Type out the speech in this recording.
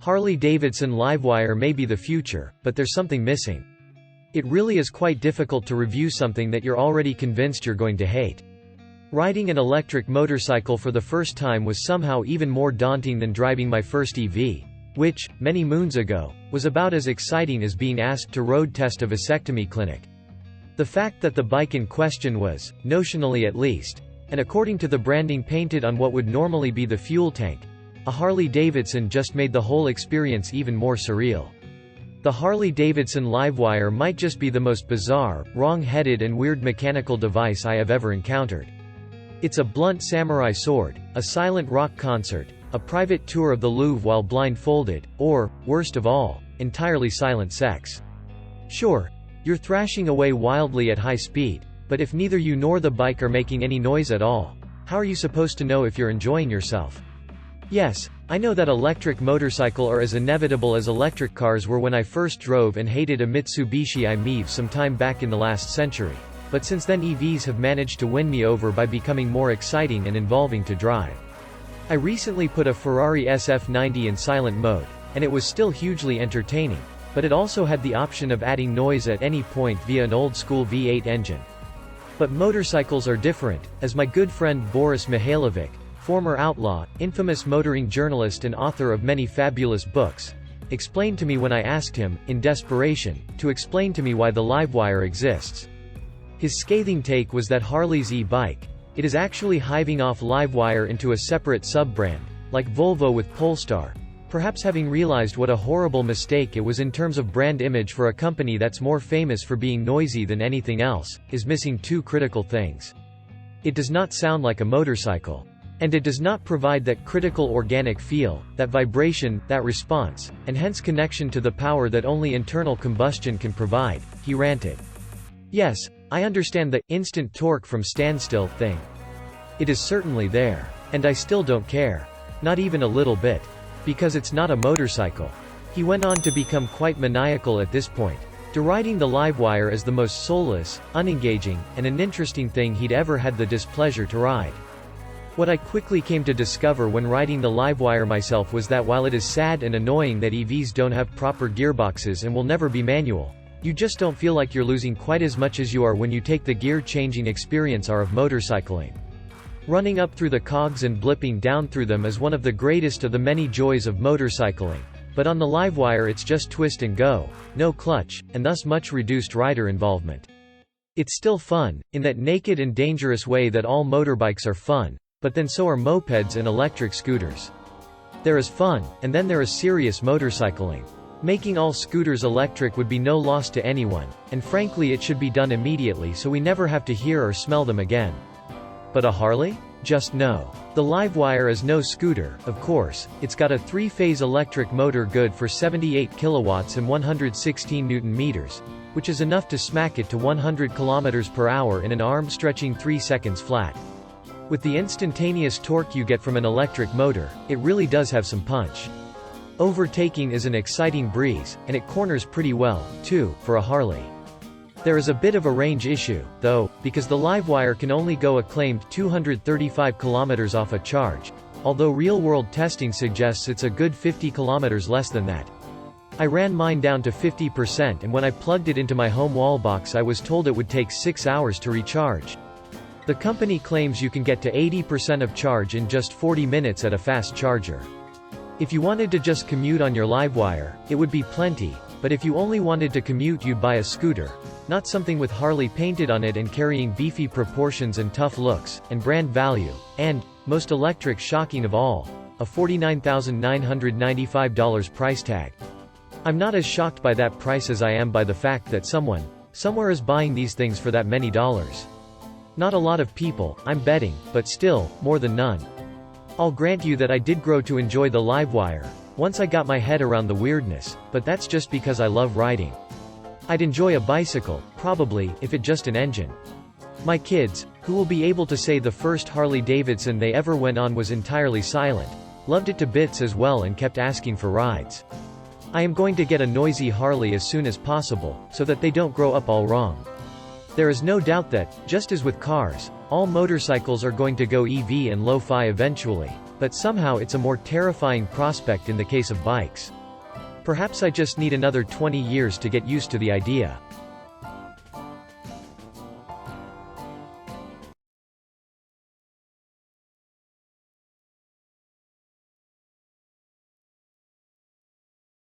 Harley Davidson LiveWire may be the future, but there's something missing. It really is quite difficult to review something that you're already convinced you're going to hate. Riding an electric motorcycle for the first time was somehow even more daunting than driving my first EV, which, many moons ago, was about as exciting as being asked to road test a vasectomy clinic. The fact that the bike in question was, notionally at least, and according to the branding painted on what would normally be the fuel tank, a Harley Davidson just made the whole experience even more surreal. The Harley Davidson LiveWire might just be the most bizarre, wrong-headed and weird mechanical device I have ever encountered. It's a blunt samurai sword, a silent rock concert, a private tour of the Louvre while blindfolded, or, worst of all, entirely silent sex. Sure, you're thrashing away wildly at high speed, but if neither you nor the bike are making any noise at all, how are you supposed to know if you're enjoying yourself? Yes, I know that electric motorcycles are as inevitable as electric cars were when I first drove and hated a Mitsubishi i-MiEV some time back in the last century, but since then EVs have managed to win me over by becoming more exciting and involving to drive. I recently put a Ferrari SF90 in silent mode, and it was still hugely entertaining, but it also had the option of adding noise at any point via an old-school V8 engine. But motorcycles are different, as my good friend Boris Mihailovic, former outlaw, infamous motoring journalist and author of many fabulous books, explained to me when I asked him, in desperation, to explain to me why the LiveWire exists. His scathing take was that Harley's e-bike, it is actually hiving off LiveWire into a separate sub-brand, like Volvo with Polestar, perhaps having realized what a horrible mistake it was in terms of brand image for a company that's more famous for being noisy than anything else, is missing two critical things. It does not sound like a motorcycle. And it does not provide that critical organic feel, that vibration, that response, and hence connection to the power that only internal combustion can provide, he ranted. Yes, I understand the instant torque from standstill thing. It is certainly there. And I still don't care. Not even a little bit. Because it's not a motorcycle. He went on to become quite maniacal at this point, deriding the LiveWire as the most soulless, unengaging, and uninteresting thing he'd ever had the displeasure to ride. What I quickly came to discover when riding the LiveWire myself was that while it is sad and annoying that EVs don't have proper gearboxes and will never be manual, you just don't feel like you're losing quite as much as you are when you take the gear-changing experience of motorcycling. Running up through the cogs and blipping down through them is one of the greatest of the many joys of motorcycling, but on the LiveWire it's just twist and go, no clutch, and thus much reduced rider involvement. It's still fun, in that naked and dangerous way that all motorbikes are fun, but then so are mopeds and electric scooters. There is fun, and then there is serious motorcycling. Making all scooters electric would be no loss to anyone, and frankly it should be done immediately so we never have to hear or smell them again. But a Harley? Just no. The LiveWire is no scooter, of course. It's got a 3-phase electric motor good for 78 kilowatts and 116 newton meters, which is enough to smack it to 100 kilometers per hour in an arm stretching 3 seconds flat. With the instantaneous torque you get from an electric motor, it really does have some punch. Overtaking is an exciting breeze, and it corners pretty well, too, for a Harley. There is a bit of a range issue, though, because the LiveWire can only go a claimed 235 kilometers off a charge, although real-world testing suggests it's a good 50 kilometers less than that. I ran mine down to 50% and when I plugged it into my home wall box I was told it would take 6 hours to recharge. The company claims you can get to 80% of charge in just 40 minutes at a fast charger. If you wanted to just commute on your LiveWire, it would be plenty, but if you only wanted to commute you'd buy a scooter, not something with Harley painted on it and carrying beefy proportions and tough looks, and brand value, and, most electric shocking of all, a $49,995 price tag. I'm not as shocked by that price as I am by the fact that someone, somewhere is buying these things for that many dollars. Not a lot of people, I'm betting, but still, more than none. I'll grant you that I did grow to enjoy the LiveWire, once I got my head around the weirdness, but that's just because I love riding. I'd enjoy a bicycle, probably, if it just an engine. My kids, who will be able to say the first Harley Davidson they ever went on was entirely silent, loved it to bits as well and kept asking for rides. I am going to get a noisy Harley as soon as possible, so that they don't grow up all wrong. There is no doubt that, just as with cars, all motorcycles are going to go EV and lo-fi eventually. but somehow it's a more terrifying prospect in the case of bikes. Perhaps I just need another 20 years to get used to the idea.